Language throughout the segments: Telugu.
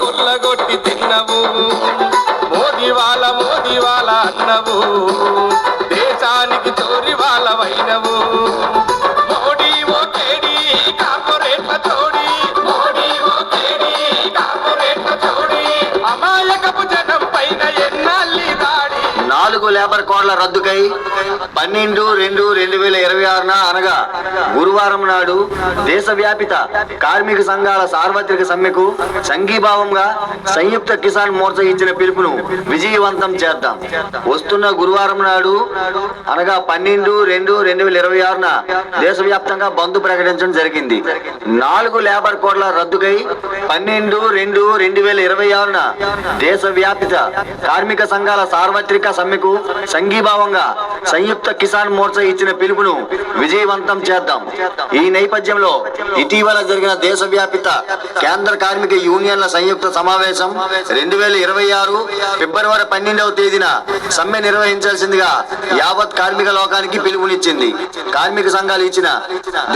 కొల్లగొట్టి తిన్నవు మోదీ వాళ్ళ అన్నవు దేశానికి చోరి వాళ్ళవైనవు మోడీ ఓ కేడి కార్పొరేట్ల చోడి మోడీ ఓ కేడి కార్పొరేట్ల చోడి అమాయకపు జనం పైన ఎన్నాళ్ళి దాడి 4 లేబర్ కోడ్ల రద్దుకై 12/2/2026 అనగా గురువారం నాడు దేశవ్యాపిత కార్మిక సంఘాల సార్వత్రిక సమ్మెకు సంఘీభావంగా సంయుక్త కిసాన్ మోర్చా ఇచ్చిన పిలుపును విజయవంతం చేద్దాం. వస్తున్న గురువారం నాడు అనగా 12/2/2026 దేశవ్యాప్తంగా బంద్ ప్రకటించడం జరిగింది. 4 లేబర్ కోడ్ల రద్దుకై 12/2/2026 దేశవ్యాపిత కార్మిక సంఘాల సార్వత్రిక సమ్మెకు సంఘీభావంగా సంయుక్త కిసాన్ మోర్చా ఇచ్చిన పిలుపును విజయవంతం చేద్దాం. ఈ నేపథ్యంలో ఇటీవల జరిగిన దేశవ్యాపిత కేంద్ర కార్మిక యూనియన్ల సంయుక్త సమావేశం 2026 ఫిబ్రవరి 12వ తేదీన సమ్మె నిర్వహించాల్సిందిగా యావత్ కార్మిక లోకానికి పిలుపునిచ్చింది. కార్మిక సంఘాలు ఇచ్చిన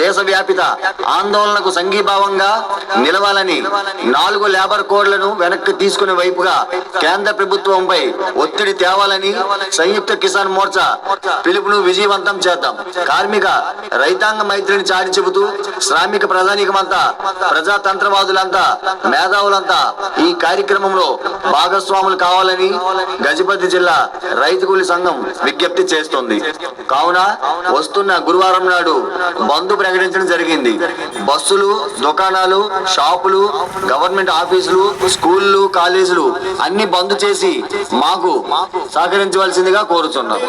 దేశవ్యాపిత ఆందోళనకు సంఘీభావంగా నిలవాలని 4 లేబర్ కోడ్లను వెనక్కి తీసుకునే వైపుగా కేంద్ర ప్రభుత్వంపై ఒత్తిడి తేవాలని సంయుక్త కిసాన్ మోర్చా పిలుపును విజయవంతం చేద్దాం. కార్మిక రైతాంగ మైత్రిని చాటి చెబుతూ శ్రామిక ప్రజానీకమంతా ప్రజాతంత్రవాదులంతా మేధావులంతా ఈ కార్యక్రమంలో భాగస్వాములు కావాలని గజపతి జిల్లా రైతు కూలి సంఘం విజ్ఞప్తి చేస్తోంది. కావున వస్తున్న గురువారం నాడు బంద్ ప్రకటించడం జరిగింది. బస్సులు, దుకాణాలు, షాపులు, గవర్నమెంట్ ఆఫీసులు, స్కూళ్లు, కాలేజీలు అన్ని బంద్ చేసి మాకు సహకరించవలసిందిగా కోరుతున్నాం.